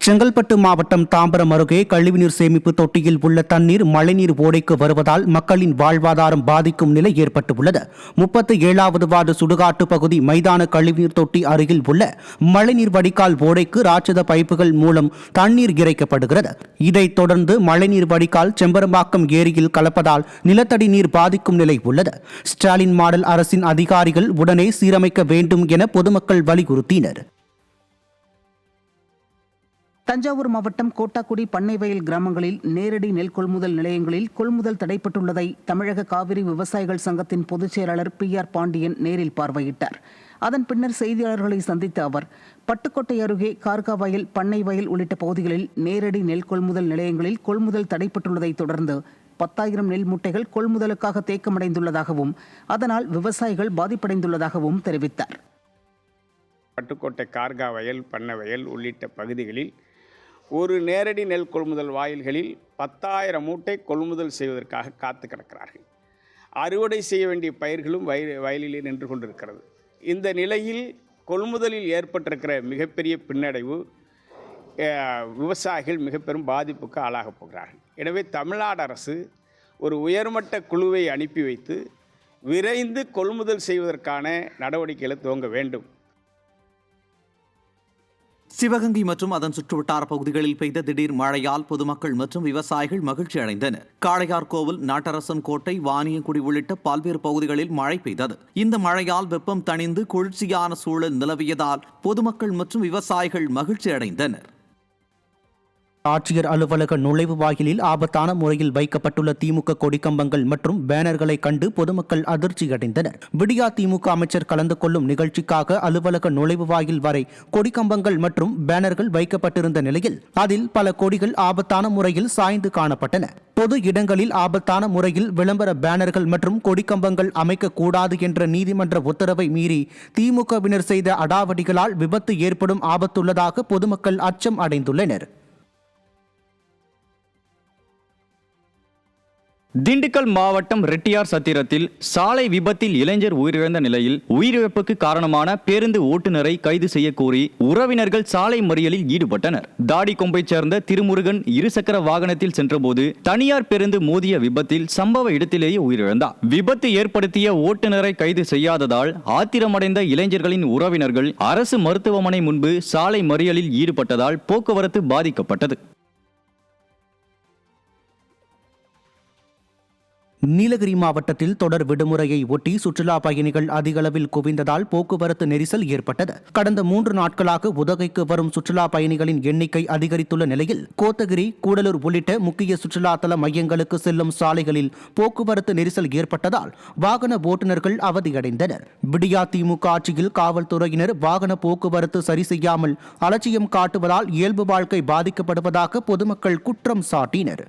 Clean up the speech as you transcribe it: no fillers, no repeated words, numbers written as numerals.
செங்கல்பட்டு மாவட்டம் தாம்பரம் அருகே கழிவுநீர் சேமிப்பு தொட்டியில் உள்ள தண்ணீர் மழைநீர் ஓடைக்கு வருவதால் மக்களின் வாழ்வாதாரம் பாதிக்கும் நிலை ஏற்பட்டுள்ளது. 37வது வார்டு சுடுகாட்டு பகுதி மைதான கழிவுநீர் தொட்டி அருகில் உள்ள மழைநீர் வடிகால் ஓடைக்கு ராட்சத பைப்புகள் மூலம் தண்ணீர் இறைக்கப்படுகிறது. இதைத் தொடர்ந்து மழைநீர் வடிகால் செம்பரம்பாக்கம் ஏரியில் கலப்பதால் நிலத்தடி நீர் பாதிக்கும் நிலை உள்ளது. ஸ்டாலின் மாடல் அரசின் அதிகாரிகள் உடனே சீரமைக்க வேண்டும் என பொதுமக்கள் வலியுறுத்தினர். தஞ்சாவூர் மாவட்டம் கோட்டாக்குடி பண்ணைவயல் கிராமங்களில் நேரடி நெல் கொள்முதல் நிலையங்களில் கொள்முதல் தடைப்பட்டுள்ளதை தமிழக காவிரி விவசாயிகள் சங்கத்தின் பொதுச் செயலாளர் PR பாண்டியன் நேரில் பார்வையிட்டார். அதன் பின்னர் செய்தியாளர்களை சந்தித்த அவர், பட்டுக்கோட்டை அருகே கார்காவயல், பண்ணைவயல் உள்ளிட்ட பகுதிகளில் நேரடி நெல் கொள்முதல் நிலையங்களில் கொள்முதல் தடைப்பட்டுள்ளதை தொடர்ந்து 10,000 நெல் மூட்டைகள் கொள்முதலுக்காக தேக்கமடைந்துள்ளதாகவும் அதனால் விவசாயிகள் பாதிப்படைந்துள்ளதாகவும் தெரிவித்தார். பட்டுக்கோட்டை கார்காவயல், பண்ணைவயல் உள்ளிட்ட பகுதிகளில் ஒரு நேரடி நெல் கொள்முதல் வாயில்களில் 10,000 மூட்டை கொள்முதல் செய்வதற்காக காத்து கிடக்கிறார்கள். அறுவடை செய்ய வேண்டிய பயிர்களும் வயலிலே நின்று கொண்டிருக்கிறது. இந்த நிலையில் கொள்முதலில் ஏற்பட்டிருக்கிற மிகப்பெரிய பின்னடைவு விவசாயிகள் மிக பெரும் பாதிப்புக்கு ஆளாகப் போகிறார்கள். எனவே தமிழ்நாடு அரசு ஒரு உயர்மட்ட குழுவை அனுப்பி வைத்து விரைந்து கொள்முதல் செய்வதற்கான நடவடிக்கைகளை துவங்க வேண்டும். சிவகங்கை மற்றும் அதன் சுற்றுவட்டார பகுதிகளில் பெய்த திடீர் மழையால் பொதுமக்கள் மற்றும் விவசாயிகள் மகிழ்ச்சி அடைந்தனர். காளையார்கோவில், நாட்டரசன் கோட்டை, வாணியங்குடி உள்ளிட்ட பல்வேறு பகுதிகளில் மழை பெய்தது. இந்த மழையால் வெப்பம் தணிந்து குளிர்ச்சியான சூழல் நிலவியதால் பொதுமக்கள் மற்றும் விவசாயிகள் மகிழ்ச்சி அடைந்தனர். ஆட்சியர் அலுவலக நுழைவு வாயிலில் ஆபத்தான முறையில் வைக்கப்பட்டுள்ள திமுக கொடிக்கம்பங்கள் மற்றும் பேனர்களை கண்டு பொதுமக்கள் அதிர்ச்சியடைந்தனர். விடியா திமுக அமைச்சர் கலந்து கொள்ளும் நிகழ்ச்சிக்காக அலுவலக நுழைவு வாயில் வரை கொடிக்கம்பங்கள் மற்றும் பேனர்கள் வைக்கப்பட்டிருந்த நிலையில் அதில் பல கொடிகள் ஆபத்தான முறையில் சாய்ந்து காணப்பட்டன. பொது இடங்களில் ஆபத்தான முறையில் விளம்பர பேனர்கள் மற்றும் கொடிக்கம்பங்கள் அமைக்கக்கூடாது என்ற நீதிமன்ற உத்தரவை மீறி திமுகவினர் செய்த அடாவடிகளால் விபத்து ஏற்படும் ஆபத்துள்ளதாக பொதுமக்கள் அச்சம் அடைந்துள்ளனர். திண்டுக்கல் மாவட்டம் ரெட்டியார் சத்திரத்தில் சாலை விபத்தில் இளைஞர் உயிரிழந்த நிலையில் உயிரிழப்புக்கு காரணமான பேருந்து ஓட்டுநரை கைது செய்ய கோரி உறவினர்கள் சாலை மறியலில் ஈடுபட்டனர். தாடிக்கொம்பைச் சேர்ந்த திருமுருகன் இருசக்கர வாகனத்தில் சென்றபோது தனியார் பேருந்து மோதிய விபத்தில் சம்பவ இடத்திலேயே உயிரிழந்தார். விபத்து ஏற்படுத்திய ஓட்டுநரை கைது செய்யாததால் ஆத்திரமடைந்த இளைஞர்களின் உறவினர்கள் அரசு மருத்துவமனை முன்பு சாலை மறியலில் ஈடுபட்டதால் போக்குவரத்து பாதிக்கப்பட்டது. நீலகிரி மாவட்டத்தில் தொடர் விடுமுறையை ஒட்டி சுற்றுலா பயணிகள் அதிகளவில் குவிந்ததால் போக்குவரத்து நெரிசல் ஏற்பட்டது. கடந்த 3 நாட்களாக உதகைக்கு வரும் சுற்றுலா பயணிகளின் எண்ணிக்கை அதிகரித்துள்ள நிலையில் கோத்தகிரி, கூடலூர் உள்ளிட்ட முக்கிய சுற்றுலா தல மையங்களுக்கு செல்லும் சாலைகளில் போக்குவரத்து நெரிசல் ஏற்பட்டதால் வாகன ஓட்டுநர்கள் அவதியடைந்தனர். விடியா திமுக ஆட்சியில் காவல்துறையினர் வாகன போக்குவரத்து சரி செய்யாமல் அலட்சியம் காட்டுவதால் இயல்பு வாழ்க்கை பாதிக்கப்படுவதாக பொதுமக்கள் குற்றம் சாட்டினர்.